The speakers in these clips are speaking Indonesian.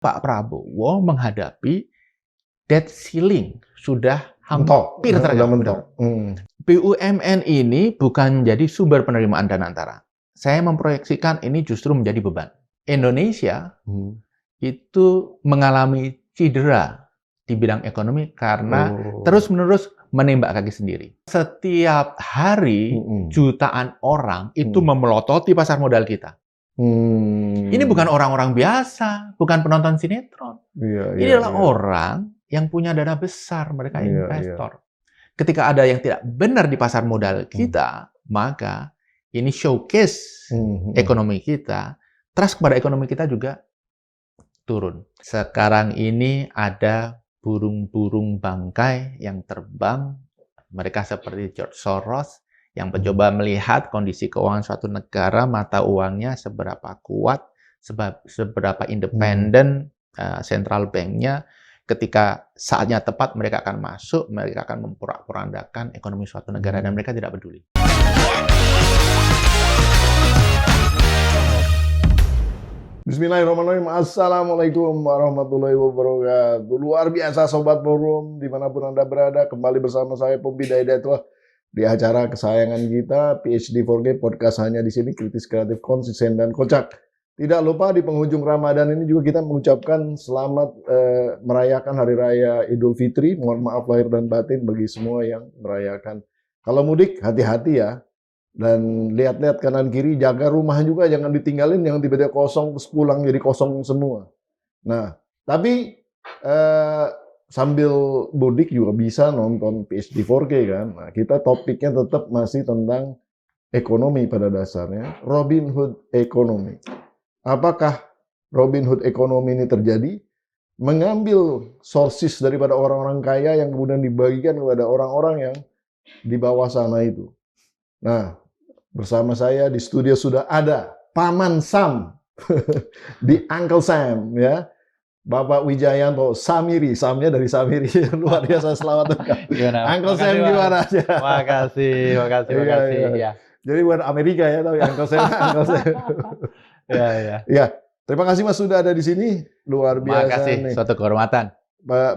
Pak Prabowo menghadapi debt ceiling sudah hampir tercapai. BUMN ini bukan jadi sumber penerimaan dana antara. Saya memproyeksikan ini justru menjadi beban. Indonesia itu mengalami cedera di bidang ekonomi karena terus-menerus menembak kaki sendiri. Setiap hari jutaan orang itu memelototi pasar modal kita. Ini bukan orang-orang biasa, bukan penonton sinetron. Ini adalah orang yang punya dana besar, mereka investor. Ketika ada yang tidak benar di pasar modal kita, maka ini showcase ekonomi kita, trust kepada ekonomi kita juga turun. Sekarang ini ada burung-burung bangkai yang terbang, mereka seperti George Soros, yang mencoba melihat kondisi keuangan suatu negara, mata uangnya seberapa kuat, seberapa independen central bank-nya. Ketika saatnya tepat, mereka akan masuk, mereka akan memporak-porandakan ekonomi suatu negara, dan mereka tidak peduli. Bismillahirrahmanirrahim. Assalamualaikum warahmatullahi wabarakatuh. Luar biasa Sobat Forum, dimanapun Anda berada, kembali bersama saya Pompi Hidayatullah di acara kesayangan kita, PhD 4G Podcast, hanya di sini kritis, kreatif, konsisten, dan kocak. Tidak lupa di penghujung Ramadan ini juga kita mengucapkan selamat merayakan Hari Raya Idul Fitri. Mohon maaf lahir dan batin bagi semua yang merayakan. Kalau mudik, hati-hati ya. Dan lihat-lihat kanan kiri, jaga rumah juga, jangan ditinggalin, jangan tiba-tiba kosong, terus pulang jadi kosong semua. Nah, tapi sambil mudik juga bisa nonton PhD 4K kan. Nah, kita topiknya tetap masih tentang ekonomi pada dasarnya, Robin Hood ekonomi. Apakah Robin Hood ekonomi ini terjadi? Mengambil sources daripada orang-orang kaya yang kemudian dibagikan kepada orang-orang yang di bawah sana itu. Nah, bersama saya di studio sudah ada Paman Sam, di Uncle Sam, ya, Bapak Wijayanto Samiri, Samnya dari Samiri, luar biasa, selamat datang. Uncle Sam gimana aja? Makasih. Ya. Jadi bukan Amerika ya, tapi Uncle Sam, Uncle Sam. Ya, terima kasih Mas sudah ada di sini, luar biasa. Makasih, nih. suatu kehormatan.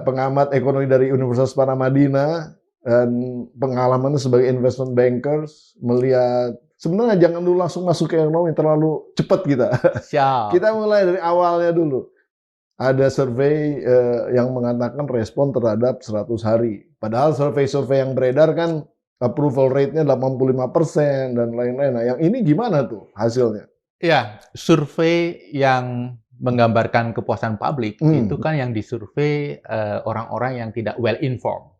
Pengamat ekonomi dari Universitas Paramadina dan pengalamannya sebagai investment bankers, melihat sebenarnya jangan dulu langsung masuk ke ekonomi, terlalu cepat kita. Siap. Kita mulai dari awalnya dulu. Ada survei yang mengatakan respon terhadap 100 hari. Padahal survei-survei yang beredar kan approval rate-nya 85% dan lain-lain. Nah, yang ini gimana tuh hasilnya? Ya, survei yang menggambarkan kepuasan publik itu kan yang disurvei orang-orang yang tidak well informed,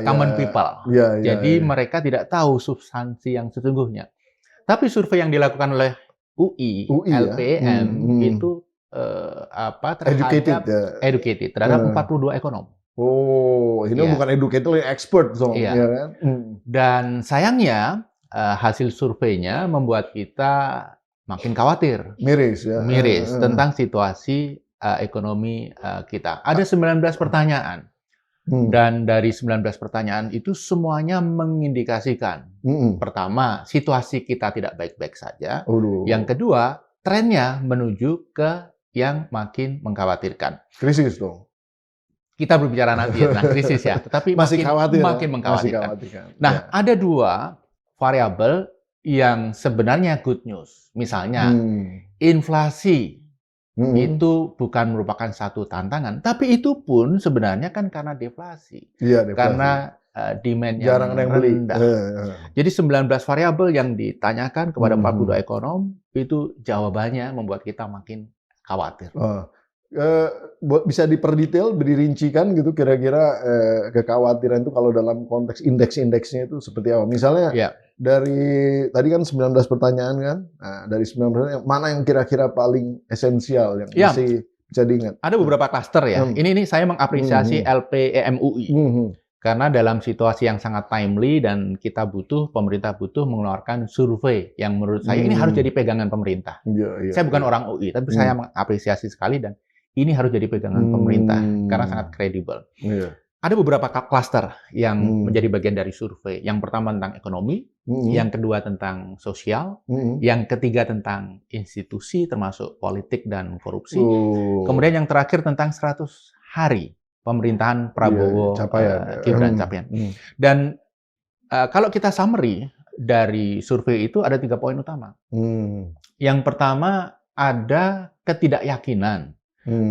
common people. Jadi mereka tidak tahu substansi yang sesungguhnya. Tapi survei yang dilakukan oleh UI LPM itu educated terhadap 42 ekonom. Oh, ini bukan educated, expert dong. Iya. Ya kan? Dan sayangnya hasil surveinya membuat kita makin khawatir, miris tentang situasi ekonomi kita. Ada 19 pertanyaan, dan dari 19 pertanyaan itu semuanya mengindikasikan, pertama, situasi kita tidak baik-baik saja. Yang kedua, trennya menuju ke yang makin mengkhawatirkan. Krisis dong. Kita berbicara nanti tentang krisis ya, tetapi makin mengkhawatirkan. Nah, ada dua variabel yang sebenarnya good news. Misalnya, inflasi itu bukan merupakan satu tantangan, tapi itu pun sebenarnya kan karena deflasi. Karena demand yang rendah. Jadi 19 variabel yang ditanyakan kepada 42 ekonom, itu jawabannya membuat kita makin khawatir. Bisa diperdetail, dirincikan gitu kira-kira kekhawatiran itu kalau dalam konteks indeks-indeksnya itu seperti apa? Misalnya dari tadi kan 19 pertanyaan kan, nah, dari 19 pertanyaan mana yang kira-kira paling esensial yang masih bisa diingat? Ada beberapa klaster ya. Ini saya mengapresiasi LPEM UI. Karena dalam situasi yang sangat timely dan pemerintah butuh mengeluarkan survei yang menurut saya ini harus jadi pegangan pemerintah. Saya bukan orang UI, tapi saya mengapresiasi sekali dan ini harus jadi pegangan pemerintah karena sangat kredibel. Ada beberapa klaster yang menjadi bagian dari survei. Yang pertama tentang ekonomi, yang kedua tentang sosial, yang ketiga tentang institusi termasuk politik dan korupsi. Kemudian yang terakhir tentang 100 hari pemerintahan Prabowo Gibran capaian. Dan kalau kita summary dari survei itu ada 3 poin utama. Yang pertama ada ketidakyakinan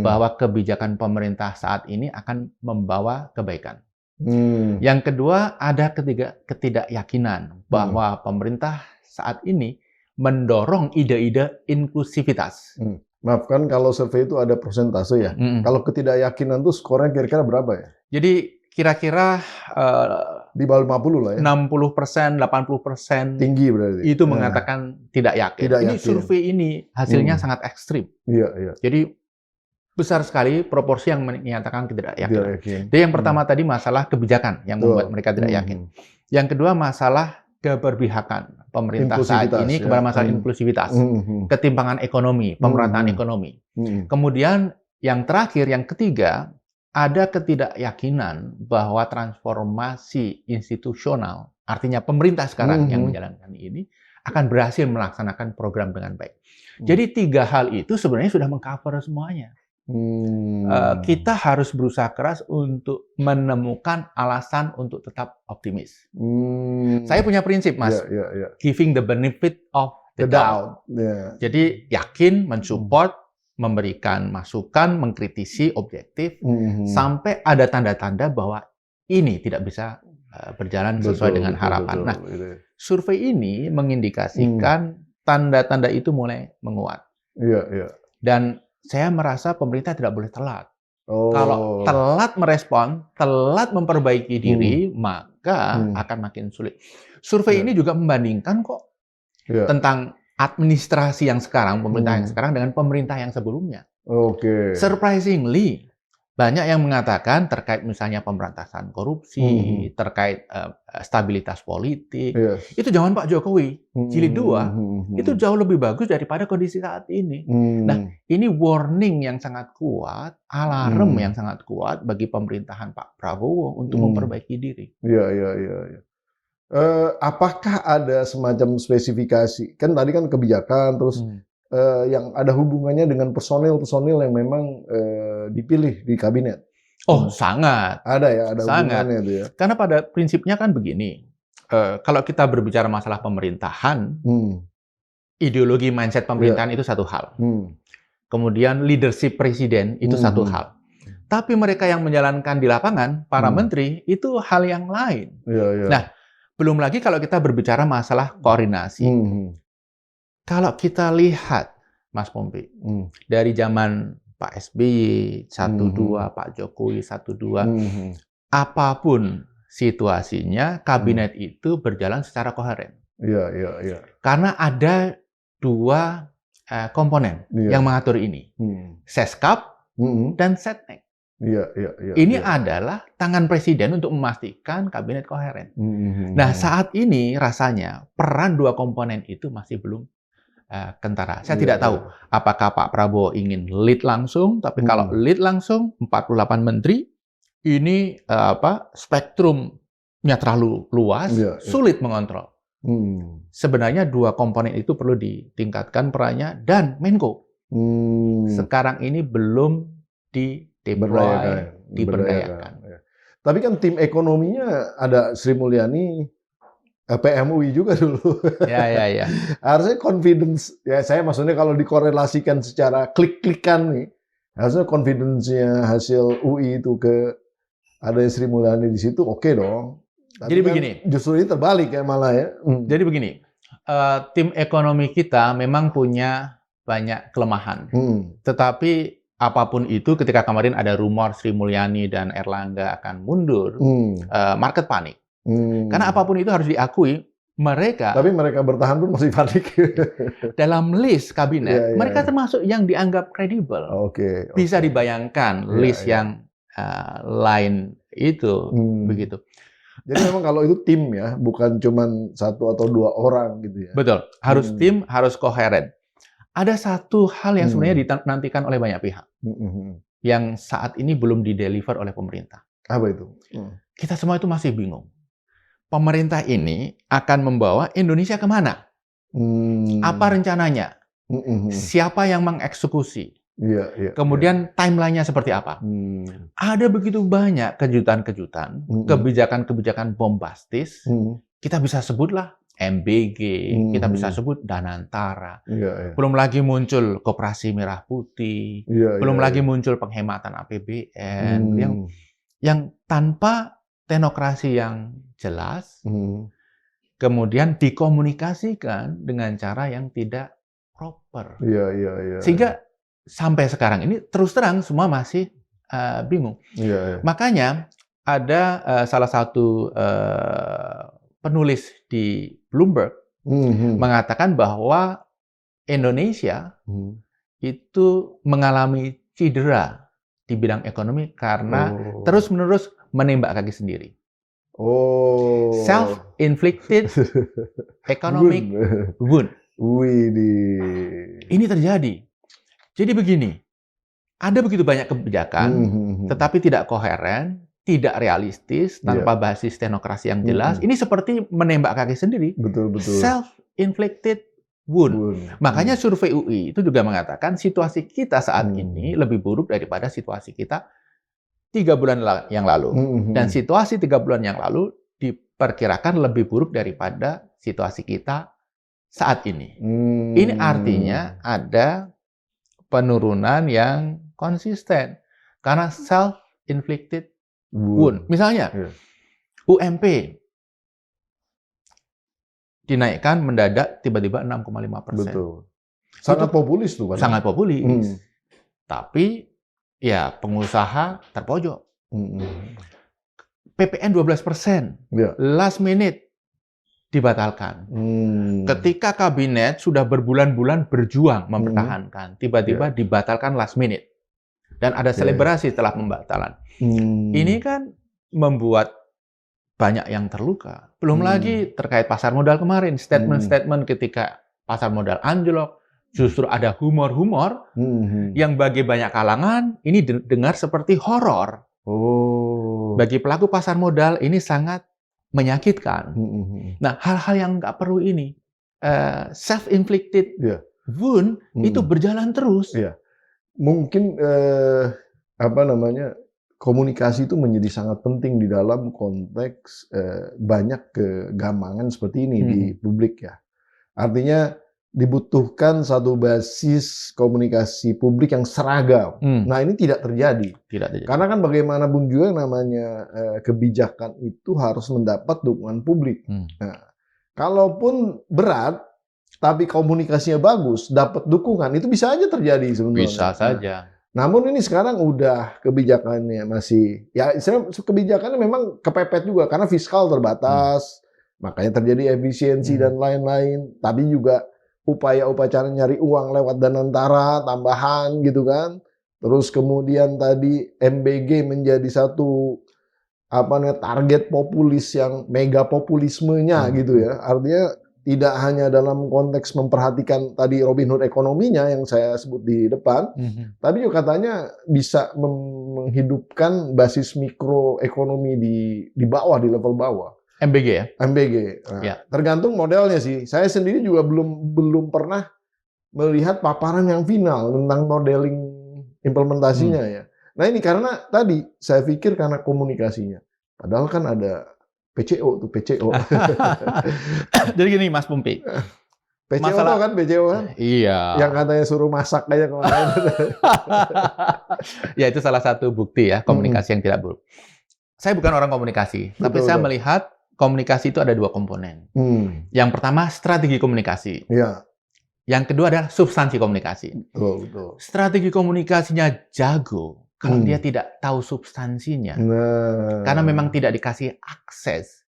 bahwa kebijakan pemerintah saat ini akan membawa kebaikan. Yang kedua, ada ketidakyakinan bahwa pemerintah saat ini mendorong ide-ide inklusivitas. Maafkan kalau survei itu ada persentase ya. Kalau ketidakyakinan itu skornya kira-kira berapa ya? Jadi kira-kira di bawah 50 lah ya. 60%, 80% tinggi berarti. Itu mengatakan tidak yakin. Ini survei ini hasilnya sangat ekstrim. Iya. Jadi besar sekali proporsi yang menyatakan tidak yakin. Jadi yang pertama tadi masalah kebijakan yang membuat mereka tidak yakin. Yang kedua masalah keberpihakan pemerintah saat ini kepada masalah inklusivitas, ketimpangan ekonomi, pemerataan ekonomi. Kemudian yang terakhir, yang ketiga, ada ketidakyakinan bahwa transformasi institusional, artinya pemerintah sekarang yang menjalankan ini, akan berhasil melaksanakan program dengan baik. Jadi 3 hal itu sebenarnya sudah mengcover semuanya. Kita harus berusaha keras untuk menemukan alasan untuk tetap optimis. Saya punya prinsip, Mas, giving the benefit of the doubt. Jadi yakin, mensupport, memberikan masukan, mengkritisi objektif, sampai ada tanda-tanda bahwa ini tidak bisa berjalan sesuai dengan harapan. Nah, survei ini mengindikasikan tanda-tanda itu mulai menguat. Dan saya merasa pemerintah tidak boleh telat. Kalau telat merespon, telat memperbaiki diri, maka akan makin sulit. Survei ini juga membandingkan kok tentang administrasi yang sekarang, pemerintah yang sekarang dengan pemerintah yang sebelumnya. Surprisingly, banyak yang mengatakan terkait misalnya pemberantasan korupsi, terkait stabilitas politik, itu zaman Pak Jokowi, jilid 2, itu jauh lebih bagus daripada kondisi saat ini. Nah, ini warning yang sangat kuat, alarm yang sangat kuat bagi pemerintahan Pak Prabowo untuk memperbaiki diri. Apakah ada semacam spesifikasi? Kan tadi kan kebijakan, terus yang ada hubungannya dengan personil-personil yang memang dipilih di kabinet. Sangat. Ada ya, ada hubungannya itu ya. Karena pada prinsipnya kan begini, kalau kita berbicara masalah pemerintahan, ideologi mindset pemerintahan itu satu hal. Kemudian leadership presiden itu satu hal. Tapi mereka yang menjalankan di lapangan, para menteri, itu hal yang lain. Nah, belum lagi kalau kita berbicara masalah koordinasi. Kalau kita lihat, Mas Pompi, dari zaman Pak SBY 1-2, Pak Jokowi 1-2, apapun situasinya, kabinet itu berjalan secara koheren. Karena ada 2 komponen yang mengatur ini, Seskap dan Setnek. Ini adalah tangan presiden untuk memastikan kabinet koheren. Nah, saat ini rasanya peran 2 komponen itu masih belum kentara. Saya tidak tahu apakah Pak Prabowo ingin lead langsung, tapi kalau lead langsung 48 menteri ini spektrumnya terlalu luas, sulit mengontrol. Sebenarnya 2 komponen itu perlu ditingkatkan perannya, dan Menko sekarang ini belum diberdayakan. Tapi kan tim ekonominya ada Sri Mulyani, PMUI juga dulu. Ya. Harusnya confidence, ya saya maksudnya kalau dikorelasikan secara klik-klikan nih, harusnya confidence-nya hasil UI itu ke ada Sri Mulyani di situ, oke dong. Tapi jadi kan begini. Justru ini terbalik ya malah ya. Jadi begini, tim ekonomi kita memang punya banyak kelemahan. Tetapi apapun itu, ketika kemarin ada rumor Sri Mulyani dan Erlangga akan mundur, market panik. Karena apapun itu harus diakui, mereka... Tapi mereka bertahan pun masih panik. Dalam list kabinet, mereka termasuk yang dianggap kredibel. Bisa dibayangkan list yang lain itu, begitu. Jadi memang kalau itu tim ya, bukan cuma 1 atau 2 orang gitu ya. Betul, harus tim, harus koheren. Ada satu hal yang sebenarnya dinantikan oleh banyak pihak, yang saat ini belum dideliver oleh pemerintah. Apa itu? Kita semua itu masih bingung. Pemerintah ini akan membawa Indonesia kemana? Apa rencananya? Siapa yang mengeksekusi? Kemudian timeline-nya seperti apa? Ada begitu banyak kejutan-kejutan, kebijakan-kebijakan bombastis. Kita bisa sebutlah MBG, kita bisa sebut Danantara. Belum lagi muncul Koperasi Merah Putih, belum lagi muncul penghematan APBN yang tanpa teknokrasi yang jelas, kemudian dikomunikasikan dengan cara yang tidak proper. Sehingga sampai sekarang ini terus terang semua masih bingung. Makanya ada salah satu penulis di Bloomberg mengatakan bahwa Indonesia itu mengalami cedera di bidang ekonomi karena terus-menerus menembak kaki sendiri. Self-inflicted economic wound. Ini terjadi. Jadi begini, ada begitu banyak kebijakan, tetapi tidak koheren, tidak realistis, tanpa basis teknokrasi yang jelas. Ini seperti menembak kaki sendiri. Betul. Self-inflicted wound. Makanya survei UI itu juga mengatakan situasi kita saat ini lebih buruk daripada situasi kita 3 bulan yang lalu. Dan situasi 3 bulan yang lalu diperkirakan lebih buruk daripada situasi kita saat ini. Ini artinya ada penurunan yang konsisten. Karena self-inflicted wound. Misalnya, UMP dinaikkan mendadak tiba-tiba 6,5%. Betul. Sangat populis tuh. Sangat populis. Tapi ya pengusaha terpojok. PPN 12%. Last minute dibatalkan. Ketika kabinet sudah berbulan-bulan berjuang mempertahankan, tiba-tiba dibatalkan last minute. Dan ada selebrasi setelah pembatalan. Ini kan membuat banyak yang terluka. Belum lagi terkait pasar modal kemarin, statement-statement ketika pasar modal anjlok, justru ada humor-humor yang bagi banyak kalangan ini dengar seperti horor. Bagi pelaku pasar modal ini sangat menyakitkan. Nah, hal-hal yang nggak perlu ini, self-inflicted wound itu berjalan terus. Mungkin komunikasi itu menjadi sangat penting di dalam konteks banyak kegamangan seperti ini di publik ya. Artinya dibutuhkan satu basis komunikasi publik yang seragam. Nah, ini tidak terjadi. Karena kan bagaimanapun juga namanya kebijakan itu harus mendapat dukungan publik. Nah, kalaupun berat tapi komunikasinya bagus, dapat dukungan, itu bisa aja terjadi sebenarnya. Bisa saja. Namun ini sekarang udah kebijakannya masih, ya kebijakannya memang kepepet juga, karena fiskal terbatas, makanya terjadi efisiensi dan lain-lain. Tapi juga upaya-upaya nyari uang lewat Danantara, tambahan gitu kan. Terus kemudian tadi MBG menjadi satu target populis yang mega populismenya gitu ya. Artinya tidak hanya dalam konteks memperhatikan tadi Robin Hood ekonominya yang saya sebut di depan, tapi juga katanya bisa menghidupkan basis mikroekonomi di bawah, di level bawah. MBG ya? MBG. Nah, tergantung modelnya sih. Saya sendiri juga belum pernah melihat paparan yang final tentang modeling implementasinya ya. Nah ini karena tadi saya pikir karena komunikasinya. Padahal kan ada PCO. Jadi gini Mas Pumpi. PCO kan PCO kan? Iya. Yang katanya suruh masak aja kemarin. Ya itu salah satu bukti ya komunikasi yang tidak buruk. Saya bukan orang komunikasi, tapi saya melihat komunikasi itu ada 2 komponen. Yang pertama strategi komunikasi. Iya. Yang kedua adalah substansi komunikasi. Betul. Strategi komunikasinya jago kalau dia tidak tahu substansinya. Karena memang tidak dikasih akses.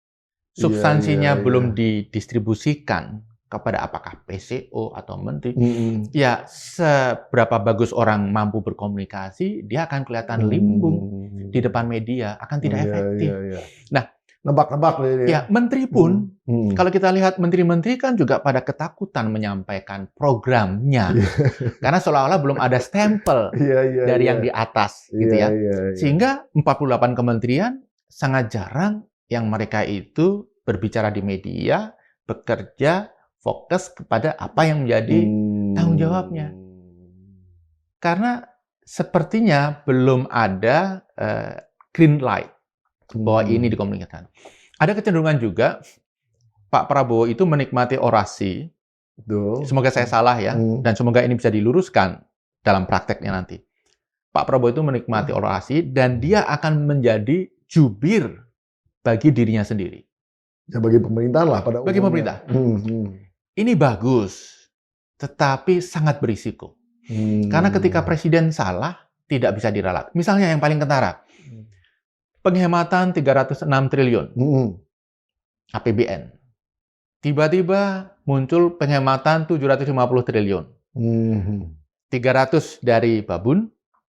Substansinya belum didistribusikan kepada apakah PCO atau menteri. Ya, seberapa bagus orang mampu berkomunikasi, dia akan kelihatan limbung di depan media, akan tidak efektif. Nah, nebak-nebak. Ya, menteri pun Kalau kita lihat menteri-menteri kan juga pada ketakutan menyampaikan programnya. Karena seolah-olah belum ada stempel dari yang di atas gitu ya. Sehingga 48 kementerian sangat jarang yang mereka itu berbicara di media, bekerja, fokus kepada apa yang menjadi tanggung jawabnya. Karena sepertinya belum ada green light bahwa ini dikomunikasikan. Ada kecenderungan juga Pak Prabowo itu menikmati orasi. Semoga saya salah ya, dan semoga ini bisa diluruskan dalam prakteknya nanti. Pak Prabowo itu menikmati orasi dan dia akan menjadi jubir bagi dirinya sendiri. Ya bagi pemerintahan lah pada umumnya. Bagi pemerintah. Ini bagus, tetapi sangat berisiko. Karena ketika presiden salah, tidak bisa diralat. Misalnya yang paling kentara, penghematan 306 triliun APBN. Tiba-tiba muncul penghematan 750 triliun. 300 dari Babun,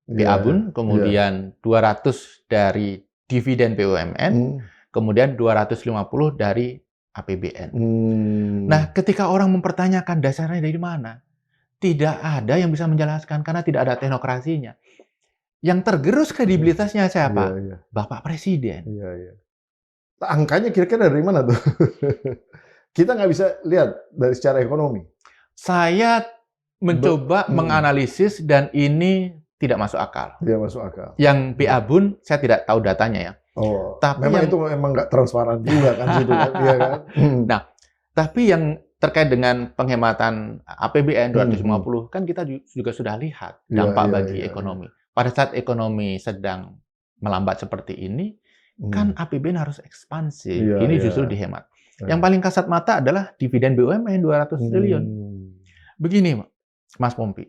PABUN, kemudian 200 dari dividen BUMN, kemudian 250 dari APBN. Nah, ketika orang mempertanyakan dasarnya dari mana, tidak ada yang bisa menjelaskan karena tidak ada teknokrasinya. Yang tergerus kredibilitasnya siapa? Bapak Presiden. Angkanya kira-kira dari mana tuh? Kita nggak bisa lihat dari secara ekonomi. Saya mencoba menganalisis dan ini tidak masuk akal. Tidak masuk akal. Yang PABUN saya tidak tahu datanya ya. Tapi memang itu memang nggak transparan juga kan situ kan, iya kan? Nah, tapi yang terkait dengan penghematan APBN 250 kan kita juga sudah lihat dampak bagi ekonomi. Pada saat ekonomi sedang melambat seperti ini, kan APBN harus ekspansi. Ini justru dihemat. Yang paling kasat mata adalah dividen BUMN 200 triliun. Begini, Mas Pompi.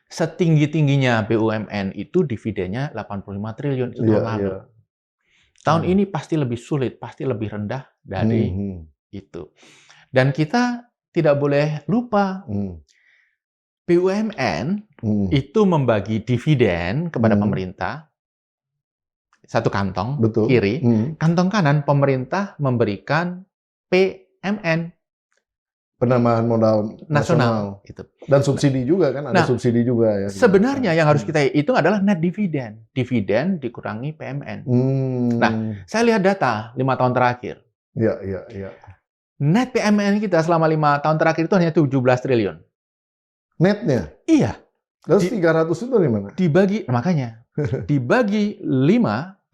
Setinggi-tingginya BUMN itu dividennya 85 triliun itu tahun lalu. Tahun ini pasti lebih sulit, pasti lebih rendah dari itu. Dan kita tidak boleh lupa, BUMN itu membagi dividen kepada pemerintah, satu kantong kiri, kantong kanan pemerintah memberikan PMN. Penambahan modal nasional. Gitu. Dan subsidi juga kan, ada subsidi juga. Ya, sebenarnya yang harus kita hitung adalah net dividen. Dividen dikurangi PMN. Nah, saya lihat data 5 tahun terakhir. Iya. Net PMN kita selama 5 tahun terakhir itu hanya 17 triliun. Netnya? Iya. Terus 300 itu dari mana? Makanya, dibagi 5,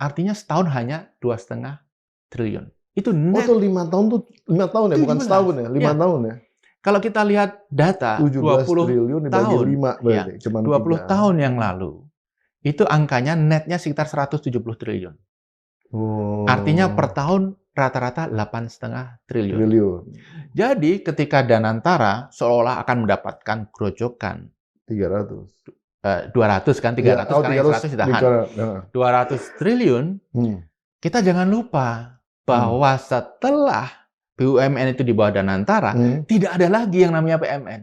artinya setahun hanya 2,5 triliun. Itu net. Itu 5 tahun tuh 5 tahun ya, bukan setahun ya, 5 tahun ya. Kalau kita lihat data 17 triliun dibagi 5 berarti, cuma 20 tahun yang lalu, itu angkanya netnya sekitar 170 triliun. Artinya per tahun rata-rata 8,5 triliun. Jadi ketika Danantara seolah akan mendapatkan grojokan 200 kan, 300 karena yang 100 ditahan. 200 triliun, kita jangan lupa bahwa setelah BUMN itu di bawah Danantara, tidak ada lagi yang namanya PMN.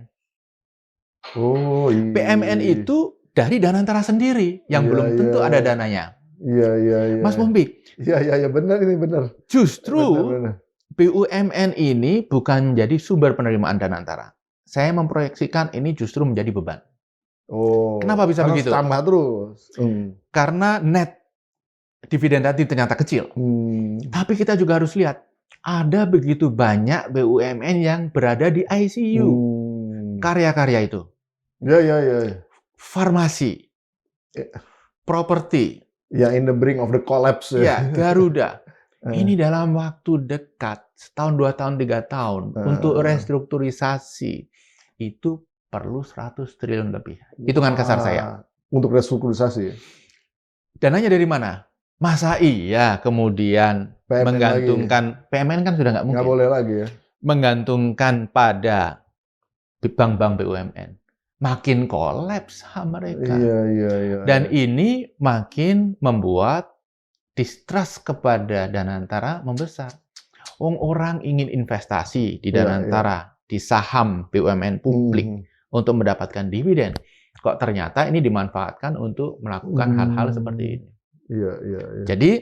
PMN itu dari Danantara sendiri, yang belum tentu ada dananya. Iya. Mas Pompi. Iya, benar ini benar. Justru BUMN ini bukan jadi sumber penerimaan Danantara. Saya memproyeksikan ini justru menjadi beban. Kenapa bisa begitu? Tambah terus. Karena net dividen tadi ternyata kecil. Tapi kita juga harus lihat, ada begitu banyak BUMN yang berada di ICU. Karya-karya itu. Iya. Farmasi. Properti. Ya, in the brink of the collapse. Ya, Garuda. Ini dalam waktu dekat, setahun, 2 tahun, 3 tahun, untuk restrukturisasi, itu perlu 100 triliun lebih. Hitungan kasar saya. Untuk restrukturisasi? Dananya dari mana? Masa iya kemudian PMN menggantungkan, lagi. PMN kan sudah nggak mungkin. Nggak boleh lagi ya. Menggantungkan pada bank-bank BUMN. Makin kolaps mereka. Iya. Dan ini makin membuat distrust kepada Danantara membesar. Orang ingin investasi di Danantara, di saham BUMN publik untuk mendapatkan dividen. Kok ternyata ini dimanfaatkan untuk melakukan hal-hal seperti ini. Iya. Jadi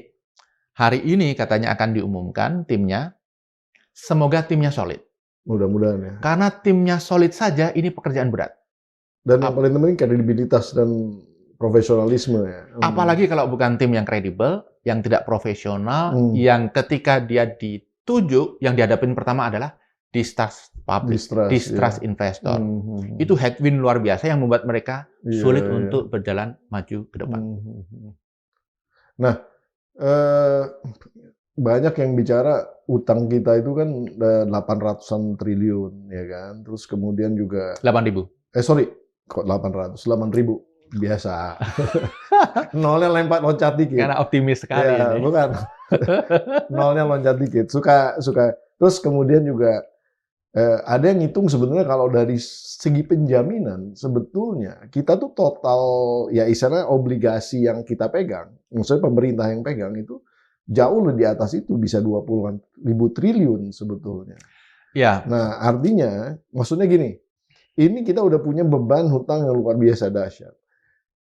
hari ini katanya akan diumumkan timnya Semoga timnya solid. Mudah-mudahan ya. Karena timnya solid saja ini pekerjaan berat. Dan yang paling penting kredibilitas dan profesionalisme ya. Apalagi kalau bukan tim yang kredibel, yang tidak profesional, yang ketika dia ditunjuk, yang dihadapin pertama adalah distrust public, distrust investor. Itu headwind luar biasa yang membuat mereka sulit untuk berjalan maju ke depan. Nah, banyak yang bicara utang kita itu kan 800-an triliun, ya kan? Terus kemudian juga 8.000. Sorry, kok 800? 8.000 biasa. Nolnya loncat dikit. Karena optimis sekali ya, ini. Bukan. Nolnya loncat dikit. Suka. Terus kemudian juga ada yang ngitung sebenarnya kalau dari segi penjaminan sebetulnya kita tuh total ya istilahnya obligasi yang kita pegang, maksudnya pemerintah yang pegang itu jauh lebih di atas itu, bisa 20-an ribu triliun sebetulnya. Ya. Nah, artinya maksudnya gini, ini kita udah punya beban hutang yang luar biasa dahsyat.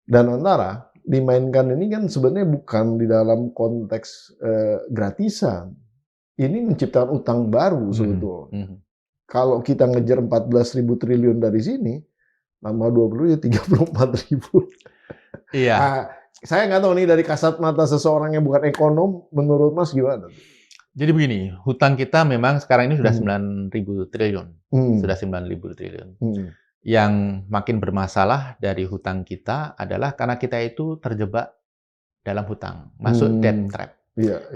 Dan antara dimainkan ini kan sebenarnya bukan di dalam konteks gratisan. Ini menciptakan utang baru sebetulnya. Kalau kita ngejar 14.000 triliun dari sini, tambah 20 ya 34.000. Iya. Saya nggak tahu nih dari kasat mata seseorang yang bukan ekonom, menurut Mas gimana? Jadi begini, hutang kita memang sekarang ini sudah 9.000 triliun. Sudah 9.000 triliun. Yang makin bermasalah dari hutang kita adalah karena kita itu terjebak dalam hutang, masuk debt trap.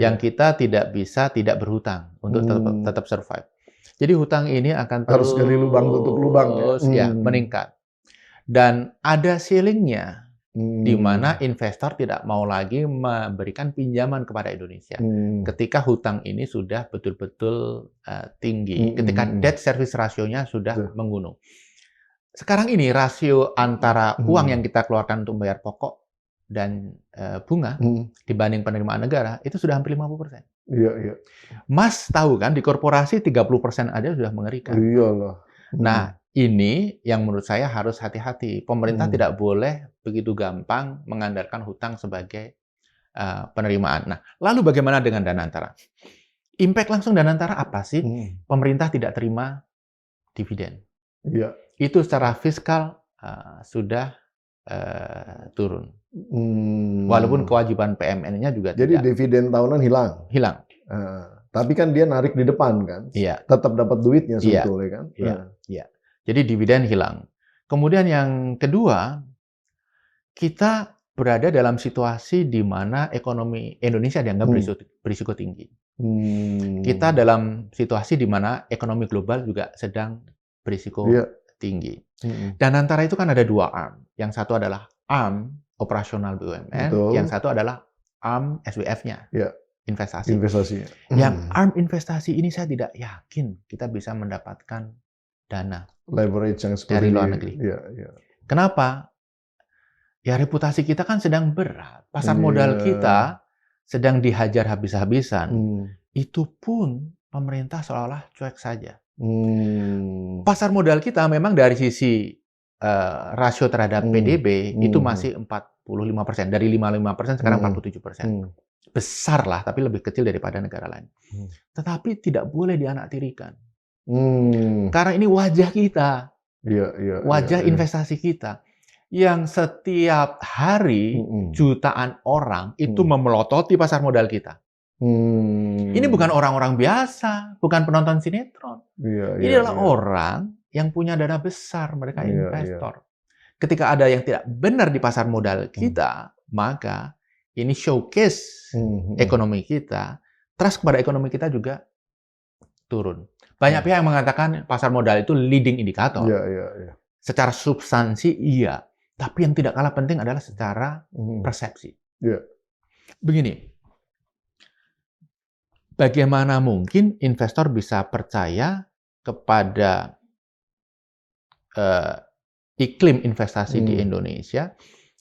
Yang kita tidak bisa tidak berhutang untuk tetap survive. Jadi hutang ini akan terus harus gali lubang tutup lubang ya, meningkat. Dan ada ceilingnya di mana investor tidak mau lagi memberikan pinjaman kepada Indonesia. Ketika hutang ini sudah betul-betul tinggi, ketika debt service ratio-nya sudah menggunung. Sekarang ini rasio antara uang yang kita keluarkan untuk membayar pokok dan bunga dibanding penerimaan negara itu sudah hampir 50%. Iya. Mas tahu kan di korporasi 30% aja sudah mengerikan. Iyalah. Nah, ini yang menurut saya harus hati-hati. Pemerintah tidak boleh begitu gampang mengandalkan hutang sebagai penerimaan. Nah, lalu bagaimana dengan dana antara? Impact langsung dana antara apa sih? Pemerintah tidak terima dividen. Iya. Itu secara fiskal sudah turun. Walaupun kewajiban PMN-nya juga jadi tidak. Dividen tahunan hilang. Tapi kan dia narik di depan kan. Iya. Tetap dapat duitnya sebetulnya kan. Iya. Jadi dividen hilang. Kemudian yang kedua, kita berada dalam situasi di mana ekonomi Indonesia dianggap berisiko tinggi. Kita dalam situasi di mana ekonomi global juga sedang berisiko tinggi. Dan antara itu kan ada dua arm. Yang satu adalah arm operasional BUMN, yang satu adalah arm SWF-nya, investasi. Yang arm investasi ini saya tidak yakin kita bisa mendapatkan dana leverage yang dari luar negeri. Kenapa? Ya reputasi kita kan sedang berat. Pasar modal kita sedang dihajar habis-habisan. Itu pun pemerintah seolah-olah cuek saja. Pasar modal kita memang dari sisi rasio terhadap PDB itu masih 45%. Dari 55% sekarang 47%. Besar lah, tapi lebih kecil daripada negara lain. Tetapi tidak boleh dianaktirikan. Karena ini wajah kita. Wajah investasi kita. Yang setiap hari jutaan orang itu memelototi pasar modal kita. Ini bukan orang-orang biasa, bukan penonton sinetron. Ini adalah orang yang punya dana besar, mereka investor. Ketika ada yang tidak benar di pasar modal kita, maka ini showcase ekonomi kita, trust kepada ekonomi kita juga turun. Banyak pihak yang mengatakan pasar modal itu leading indikator. Secara substansi iya, tapi yang tidak kalah penting adalah secara persepsi. Begini, bagaimana mungkin investor bisa percaya kepada iklim investasi di Indonesia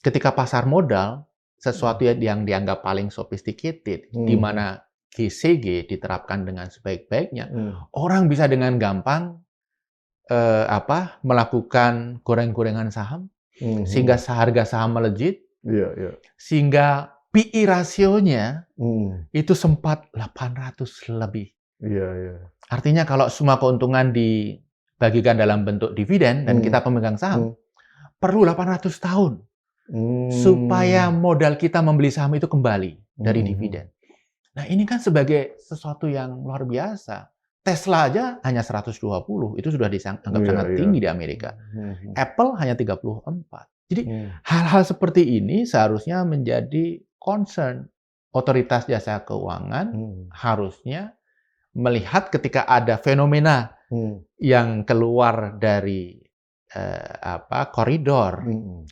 ketika pasar modal sesuatu yang dianggap paling sophisticated, di mana GCG diterapkan dengan sebaik-baiknya, orang bisa dengan gampang melakukan goreng-gorengan saham, sehingga harga saham melejit, sehingga PE rasionya itu sempat 800 lebih. Iya, iya. Artinya kalau semua keuntungan dibagikan dalam bentuk dividen dan kita pemegang saham, perlu 800 tahun supaya modal kita membeli saham itu kembali dari dividen. Nah, ini kan sebagai sesuatu yang luar biasa. Tesla aja hanya 120, itu sudah dianggap sangat tinggi di Amerika. Apple hanya 34. Jadi hal-hal seperti ini seharusnya menjadi concern. Otoritas jasa keuangan harusnya melihat ketika ada fenomena yang keluar dari koridor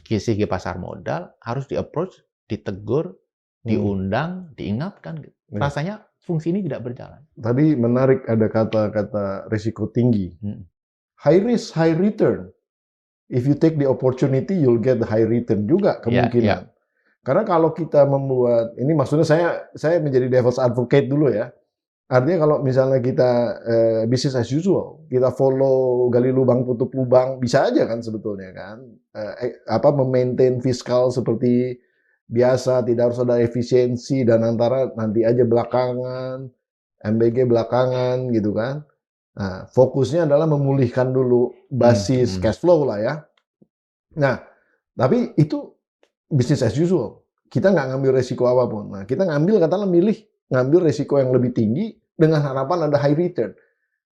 kisi pasar modal, harus di-approach, ditegur, diundang, diingatkan. Rasanya fungsi ini tidak berjalan. Tadi menarik ada kata-kata risiko tinggi. High risk, high return. If you take the opportunity, you'll get the high return juga kemungkinan. Karena kalau kita membuat, ini maksudnya saya menjadi devil's advocate dulu ya. Artinya kalau misalnya kita business as usual, kita follow gali lubang tutup lubang, bisa aja kan sebetulnya kan. Memaintain fiskal seperti biasa, tidak harus ada efisiensi dan antara nanti aja belakangan, MBG belakangan gitu kan. Nah, fokusnya adalah memulihkan dulu basis cash flow lah ya. Nah, tapi itu business as usual. Kita nggak ngambil resiko apapun. Nah, kita katakanlah ngambil resiko yang lebih tinggi dengan harapan ada high return.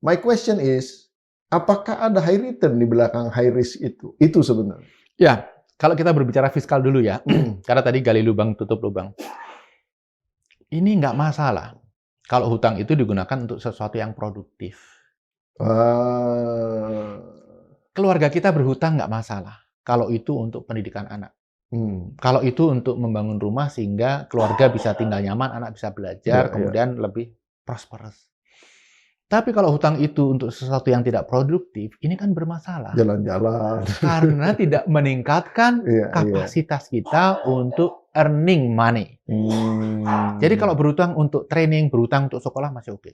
My question is, apakah ada high return di belakang high risk itu? Itu sebenarnya. Ya, kalau kita berbicara fiskal dulu ya, karena tadi gali lubang tutup lubang. Ini nggak masalah kalau hutang itu digunakan untuk sesuatu yang produktif. Keluarga kita berhutang nggak masalah kalau itu untuk pendidikan anak. Kalau itu untuk membangun rumah sehingga keluarga bisa tinggal nyaman, anak bisa belajar, kemudian lebih prosperous. Tapi kalau hutang itu untuk sesuatu yang tidak produktif, ini kan bermasalah. Jalan-jalan. Karena tidak meningkatkan kapasitas kita untuk earning money. Jadi kalau berhutang untuk training, berhutang untuk sekolah masih oke.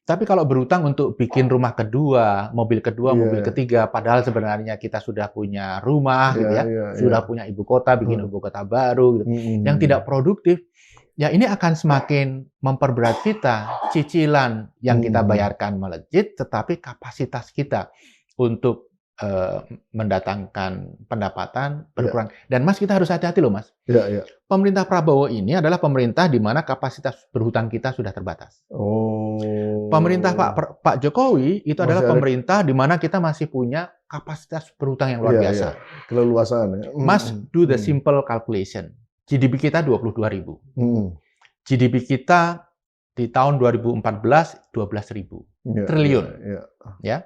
Tapi kalau berhutang untuk bikin rumah kedua, mobil ketiga, padahal sebenarnya kita sudah punya rumah, gitu ya, sudah punya ibu kota, bikin ibu kota baru, gitu, yang tidak produktif, ya ini akan semakin memperberat kita. Cicilan yang kita bayarkan melejit, tetapi kapasitas kita untuk mendatangkan pendapatan berkurang. Dan Mas, kita harus hati-hati loh Mas. Pemerintah Prabowo ini adalah pemerintah di mana kapasitas berhutang kita sudah terbatas. Pemerintah Pak Jokowi itu adalah pemerintah di mana kita masih punya kapasitas berhutang yang luar biasa. Keleluasaan ya. Mas, do the simple calculation. GDP kita 22.000. GDP kita di tahun 2014 12.000 triliun. Ya.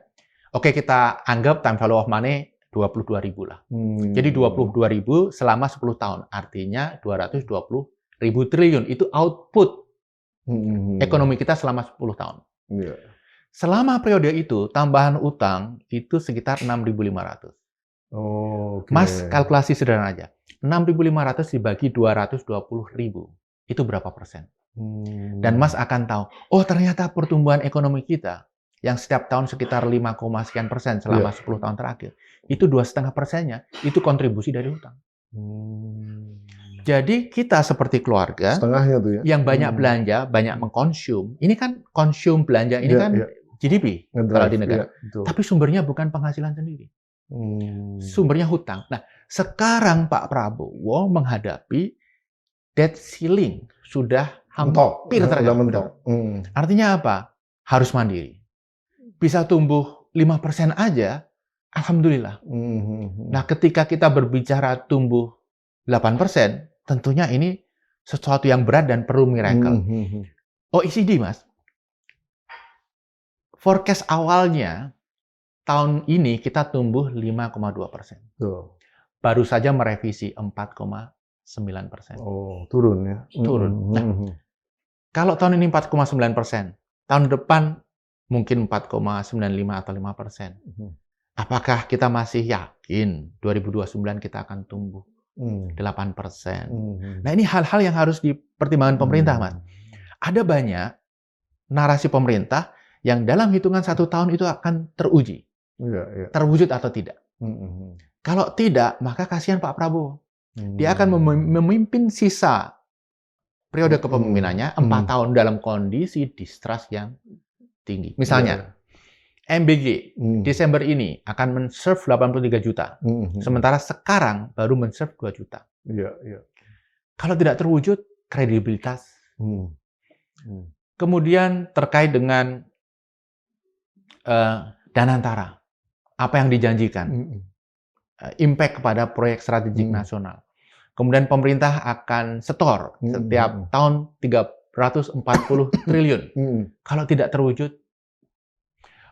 Oke, kita anggap time value of money 22.000 lah. Jadi 22.000 selama 10 tahun. Artinya 220.000 triliun. Itu output ekonomi kita selama 10 tahun. Selama periode itu, tambahan utang itu sekitar 6.500. Mas, kalkulasi sederhana aja. 6.500 dibagi 220.000. Itu berapa persen? Dan Mas akan tahu, oh ternyata pertumbuhan ekonomi kita yang setiap tahun sekitar 5, sekian persen selama 10 tahun terakhir, itu 2,5%-nya itu kontribusi dari hutang. Jadi kita seperti keluarga setengahnya tuh ya, yang banyak belanja, banyak mengkonsum. Ini kan konsum belanja ini kan GDP kalau di negara. Tapi sumbernya bukan penghasilan sendiri. Sumbernya hutang. Nah, sekarang Pak Prabowo menghadapi debt ceiling sudah hampir tercapai. Artinya apa? Harus mandiri. Bisa tumbuh 5% aja, alhamdulillah. Nah, ketika kita berbicara tumbuh 8%, tentunya ini sesuatu yang berat dan perlu miracle. OECD, Mas, forecast awalnya tahun ini kita tumbuh 5,2%. Baru saja merevisi 4,9%. Oh, turun ya? Turun. Nah, kalau tahun ini 4,9%, tahun depan mungkin 4,95 atau 5%. Apakah kita masih yakin 2029 kita akan tumbuh 8%? Nah, ini hal-hal yang harus dipertimbangkan pemerintah, Mas. Ada banyak narasi pemerintah yang dalam hitungan 1 tahun itu akan teruji. Terwujud atau tidak. Kalau tidak, maka kasihan Pak Prabowo. Dia akan memimpin sisa periode kepemimpinannya 4 tahun dalam kondisi distrust yang tinggi. Misalnya, MBG Desember ini akan men-serve 83 juta. Sementara sekarang baru men-serve 2 juta. Kalau tidak terwujud, kredibilitas. Kemudian terkait dengan Danantara, apa yang dijanjikan, impact kepada proyek strategik nasional. Kemudian pemerintah akan setor setiap tahun 340 triliun. Kalau tidak terwujud,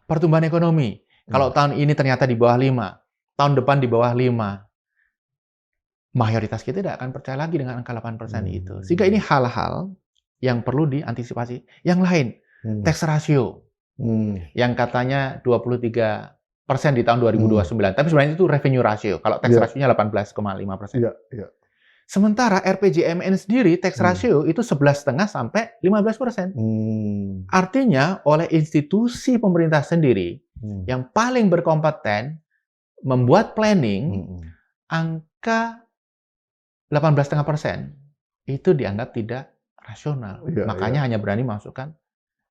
pertumbuhan ekonomi. Kalau tahun ini ternyata di bawah 5, tahun depan di bawah 5, mayoritas kita tidak akan percaya lagi dengan angka 8% itu. Sehingga ini hal-hal yang perlu diantisipasi. Yang lain, tax ratio. Yang katanya 23% di tahun 2029. Tapi sebenarnya itu revenue ratio. Kalau tax ratio-nya 18,5%. Sementara RPJMN sendiri tax ratio itu 11,5 sampai 15%. Artinya oleh institusi pemerintah sendiri yang paling berkompeten membuat planning, angka 18,5% itu dianggap tidak rasional. Makanya hanya berani masukkan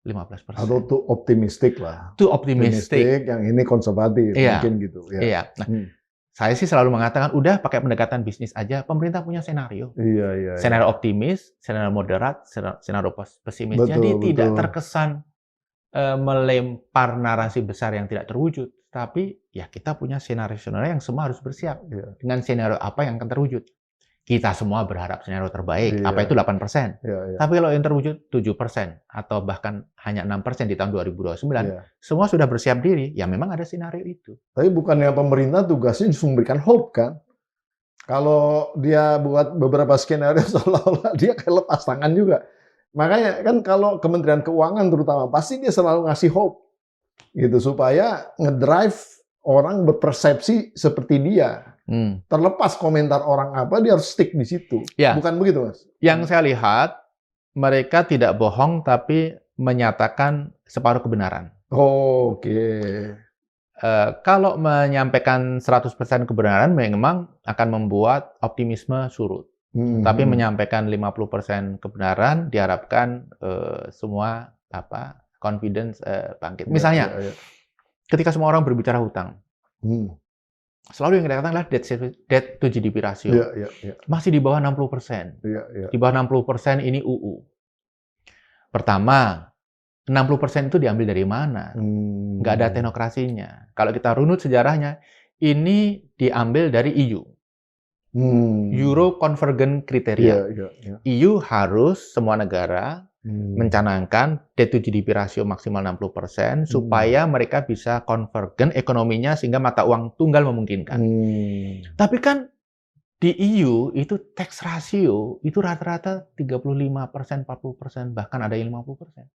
15%. Atau too optimistic lah. Too optimistic. Yang ini konservatif, mungkin gitu. Iya. Nah, saya sih selalu mengatakan, udah pakai pendekatan bisnis aja. Pemerintah punya senario. Senario optimis, senario moderat, senario pesimis. Jadi tidak terkesan melempar narasi besar yang tidak terwujud. Tapi ya kita punya senario-senario yang semua harus bersiap. Dengan senario apa yang akan terwujud. Kita semua berharap senario terbaik. Apa itu 8%. Tapi kalau yang terwujud 7% atau bahkan hanya 6% di tahun 2029, semua sudah bersiap diri. Ya memang ada senario itu. Tapi bukannya pemerintah tugasnya justru memberikan hope kan? Kalau dia buat beberapa skenario seolah-olah dia kayak lepas tangan juga. Makanya kan kalau Kementerian Keuangan terutama pasti dia selalu ngasih hope gitu supaya ngedrive orang berpersepsi seperti dia. Terlepas komentar orang apa, dia harus stick di situ. Bukan begitu, Mas? Yang saya lihat, mereka tidak bohong, tapi menyatakan separuh kebenaran. Kalau menyampaikan 100% kebenaran, memang akan membuat optimisme surut. Tapi menyampaikan 50% kebenaran, diharapkan semua confidence bangkit. Misalnya, ketika semua orang berbicara hutang, selalu yang kita katakan adalah debt to GDP ratio. Masih di bawah 60%. Di bawah 60% ini UU. Pertama, 60% itu diambil dari mana? Nggak ada teknokrasinya. Kalau kita runut sejarahnya, ini diambil dari EU. Euro Convergence Criteria. EU harus semua negara mencanangkan debt to GDP ratio maksimal 60% supaya mereka bisa konvergen ekonominya sehingga mata uang tunggal memungkinkan. Tapi kan di EU itu tax ratio itu rata-rata 35%, 40%, bahkan ada yang 50%.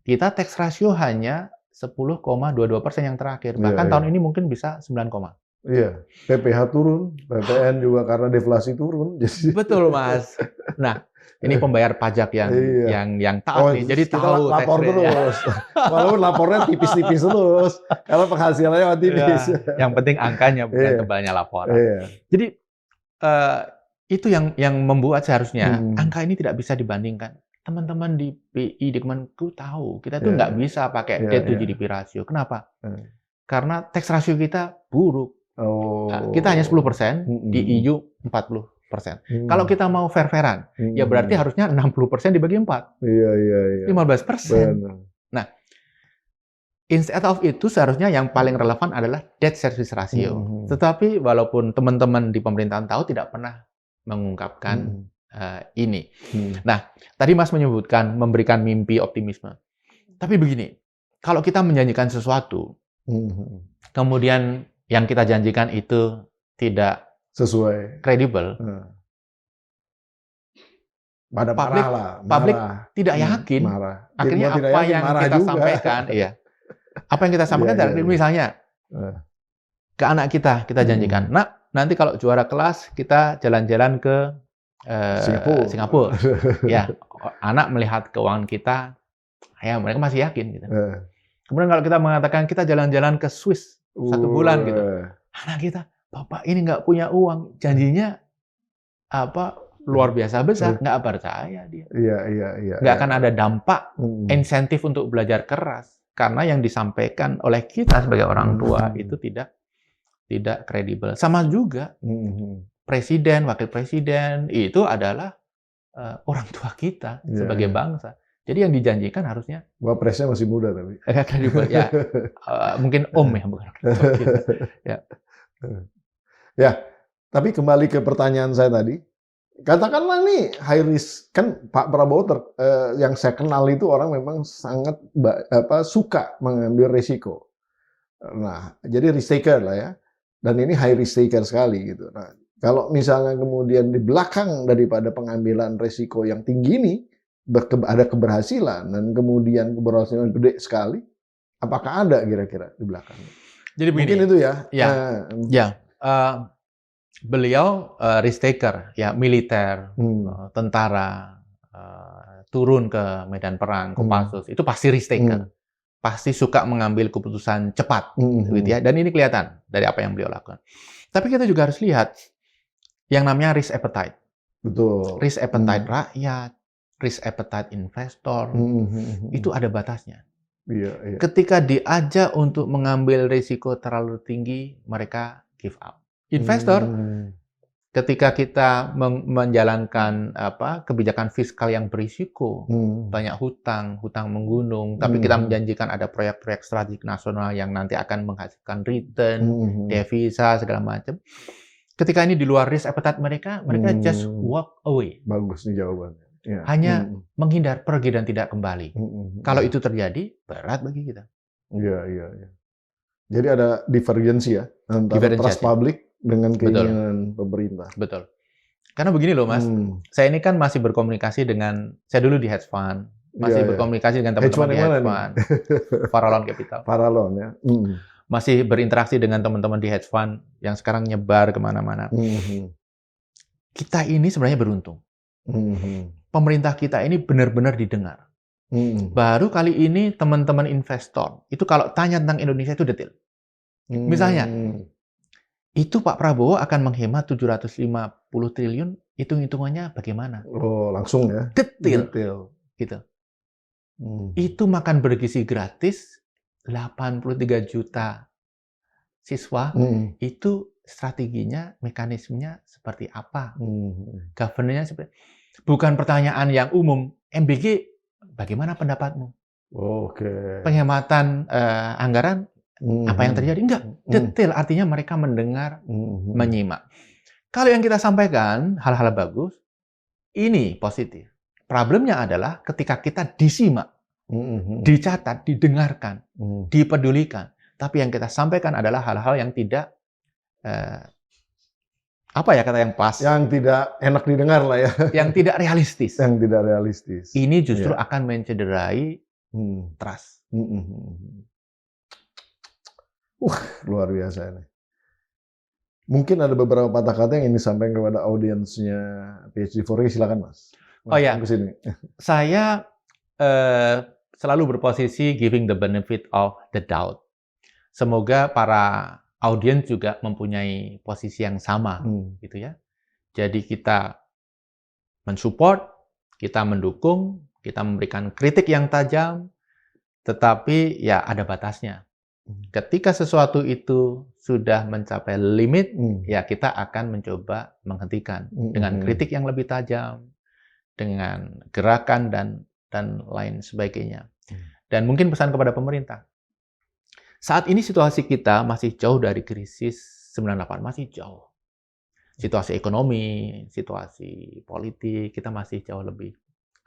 Kita tax ratio hanya 10,22% yang terakhir. Bahkan tahun ini mungkin bisa 9, PPH turun, PPN juga karena deflasi turun. Jadi... Betul, Mas. Nah, ini pembayar pajak yang taat nih, jadi tahu lapor terus. Walaupun lapornya tipis-tipis terus, kalau penghasilannya tipis. Yang penting angkanya bukan tebalnya laporan. Jadi itu yang membuat seharusnya angka ini tidak bisa dibandingkan. Teman-teman di BI, di Kemenku tahu, kita tuh nggak bisa pakai debt to GDP ratio. Kenapa? Karena tax ratio kita buruk. Kita hanya 10%, di EU 40%. Kalau kita mau fair-fairan, ya berarti harusnya 60% dibagi 4. 15%. Nah, instead of itu seharusnya yang paling relevan adalah debt service ratio. Tetapi walaupun teman-teman di pemerintahan tahu, tidak pernah mengungkapkan ini. Nah, tadi Mas menyebutkan memberikan mimpi optimisme. Tapi begini, kalau kita menjanjikan sesuatu, kemudian yang kita janjikan itu tidak sesuai, kredibel, publik tidak yakin. Akhirnya apa yang kita sampaikan, apa yang kita sampaikan, misalnya ke anak kita janjikan, nak, nanti kalau juara kelas kita jalan-jalan ke Singapura. Ya, anak melihat keuangan kita, ya mereka masih yakin gitu. Kemudian kalau kita mengatakan kita jalan-jalan ke Swiss 1 bulan gitu, anak kita, Bapak ini nggak punya uang, janjinya luar biasa besar, nggak percaya dia. Iya. Nggak akan ada dampak insentif untuk belajar keras. Karena yang disampaikan oleh kita sebagai orang tua itu tidak kredibel. Sama juga presiden, wakil presiden itu adalah orang tua kita sebagai bangsa. Jadi yang dijanjikan harusnya Wapresnya masih muda tapi. kredibel ya. Mungkin om ya bukan orang tua kita. Ya, tapi kembali ke pertanyaan saya tadi. Katakanlah nih high risk, kan Pak Prabowo yang saya kenal itu orang memang sangat suka mengambil risiko. Nah, jadi risk taker lah ya. Dan ini high risk taker sekali gitu. Nah, kalau misalnya kemudian di belakang daripada pengambilan risiko yang tinggi ini ada keberhasilan dan kemudian keberhasilan gede sekali, apakah ada kira-kira di belakangnya? Jadi begini, mungkin itu ya. Beliau risk taker, ya militer, tentara, turun ke medan perang, Kopassus, itu pasti risk taker. Pasti suka mengambil keputusan cepat, gitu ya. Dan ini kelihatan dari apa yang beliau lakukan. Tapi kita juga harus lihat yang namanya risk appetite. Betul. Risk appetite rakyat, risk appetite investor, itu ada batasnya. Iya. Ketika diajak untuk mengambil risiko terlalu tinggi, mereka give up. Investor, ketika kita menjalankan kebijakan fiskal yang berisiko, banyak hutang menggunung, tapi kita menjanjikan ada proyek-proyek strategik nasional yang nanti akan menghasilkan return, devisa segala macam. Ketika ini di luar risk appetite mereka just walk away. Bagus nih jawabannya. Ya. Hanya menghindar, pergi dan tidak kembali. Kalau itu terjadi, berat bagi kita. Iya. Jadi ada divergensi ya antara trust public dengan keinginan pemerintah. Betul. Karena begini loh Mas, saya ini kan masih berkomunikasi dengan, saya dulu di hedge fund, masih berkomunikasi dengan teman-teman di hedge fund, Farallon Capital. Farallon ya. Masih berinteraksi dengan teman-teman di hedge fund yang sekarang nyebar kemana-mana. Kita ini sebenarnya beruntung. Pemerintah kita ini benar-benar didengar. Baru kali ini teman-teman investor, itu kalau tanya tentang Indonesia itu detail. Misalnya, itu Pak Prabowo akan menghemat 750 triliun, hitung-hitungannya bagaimana? Oh, langsung ya? Detail. Gitu. Itu makan bergizi gratis, 83 juta siswa, itu strateginya, mekanismenya seperti apa? Governance-nya seperti bukan pertanyaan yang umum. MBG, bagaimana pendapatmu? Oke. Penghematan anggaran, apa yang terjadi? Enggak, detail. Artinya mereka mendengar, menyimak. Kalau yang kita sampaikan, hal-hal bagus, ini positif. Problemnya adalah ketika kita disimak, dicatat, didengarkan, dipedulikan. Tapi yang kita sampaikan adalah hal-hal yang tidak, apa ya kata yang pas? Yang tidak enak didengar lah ya. Yang tidak realistis. Yang tidak realistis. Ini justru akan mencederai trust. Luar biasa ini. Mungkin ada beberapa patah kata yang ingin disampaikan kepada audiensnya PhD4G, silakan Mas. Oh ya, saya selalu berposisi giving the benefit of the doubt. Semoga para audiens juga mempunyai posisi yang sama, gitu ya. Jadi kita mensupport, kita mendukung, kita memberikan kritik yang tajam, tetapi ya ada batasnya. Ketika sesuatu itu sudah mencapai limit, ya kita akan mencoba menghentikan dengan kritik yang lebih tajam, dengan gerakan dan lain sebagainya. Dan mungkin pesan kepada pemerintah. Saat ini situasi kita masih jauh dari krisis 98, masih jauh. Situasi ekonomi, situasi politik, kita masih jauh lebih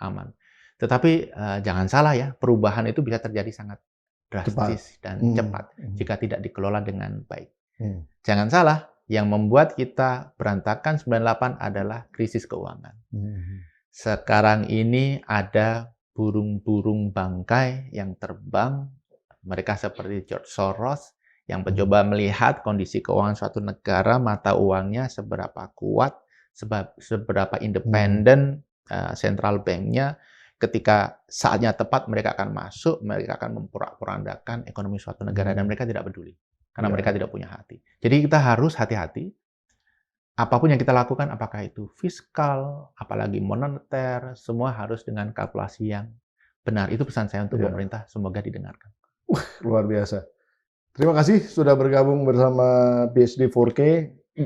aman. Tetapi jangan salah ya, perubahan itu bisa terjadi sangat drastis dan cepat jika tidak dikelola dengan baik. Jangan salah, yang membuat kita berantakan 98 adalah krisis keuangan. Sekarang ini ada burung-burung bangkai yang terbang, mereka seperti George Soros yang mencoba melihat kondisi keuangan suatu negara, mata uangnya seberapa kuat, seberapa independen central bank-nya. Ketika saatnya tepat mereka akan masuk, mereka akan memporak-porandakan ekonomi suatu negara dan mereka tidak peduli karena mereka tidak punya hati. Jadi kita harus hati-hati apapun yang kita lakukan, apakah itu fiskal, apalagi moneter, semua harus dengan kalkulasi yang benar. Itu pesan saya untuk pemerintah, semoga didengarkan. Luar biasa. Terima kasih sudah bergabung bersama PhD 4K.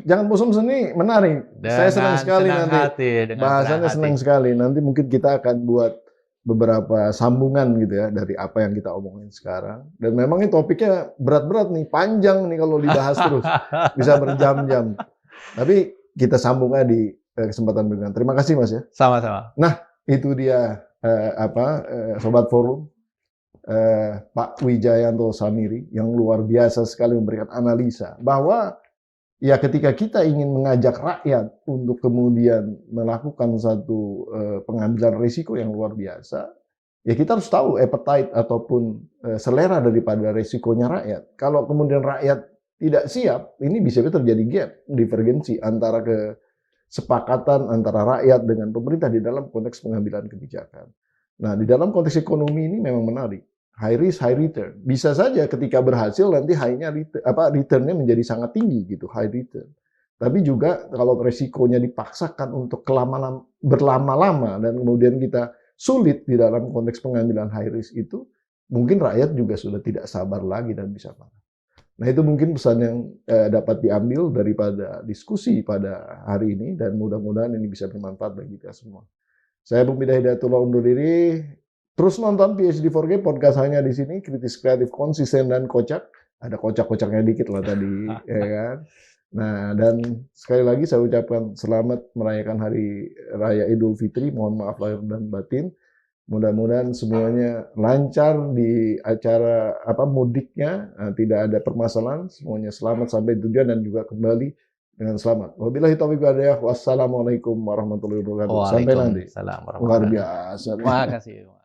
Jangan bosan nih, menarik. Saya senang sekali nanti. Bahasannya senang sekali. Nanti mungkin kita akan buat beberapa sambungan gitu ya dari apa yang kita omongin sekarang. Dan memang ini topiknya berat-berat nih, panjang nih kalau dibahas terus. Bisa berjam-jam. Tapi kita sambung aja di kesempatan berikutnya. Terima kasih Mas ya. Sama-sama. Nah, itu dia Sobat Forum. Pak Wijayanto Samiri yang luar biasa sekali memberikan analisa bahwa ya ketika kita ingin mengajak rakyat untuk kemudian melakukan satu pengambilan risiko yang luar biasa, ya kita harus tahu appetite ataupun selera daripada risikonya rakyat. Kalau kemudian rakyat tidak siap, ini bisa terjadi gap, divergensi antara kesepakatan antara rakyat dengan pemerintah di dalam konteks pengambilan kebijakan. Nah, di dalam konteks ekonomi ini memang menarik. High risk, high return. Bisa saja ketika berhasil nanti returnnya menjadi sangat tinggi gitu, high return. Tapi juga kalau resikonya dipaksakan untuk berlama-lama dan kemudian kita sulit di dalam konteks pengambilan high risk itu, mungkin rakyat juga sudah tidak sabar lagi dan bisa marah. Nah itu mungkin pesan yang dapat diambil daripada diskusi pada hari ini dan mudah-mudahan ini bisa bermanfaat bagi kita semua. Saya Bumi Hidayatullah undur diri. Terus nonton PhD 4K podcast hanya di sini, kritis, kreatif, konsisten, dan kocak. Ada kocak-kocaknya dikit lah tadi, ya kan? Nah, dan sekali lagi saya ucapkan selamat merayakan Hari Raya Idul Fitri. Mohon maaf lahir dan batin. Mudah-mudahan semuanya lancar di acara mudiknya, tidak ada permasalahan. Semuanya selamat sampai tujuan dan juga kembali dengan selamat. Wabillahi taufiq wal hidayah. Wassalamualaikum warahmatullahi wabarakatuh. Sampai nanti. Waalaikumsalam Luar biasa. Terima kasih.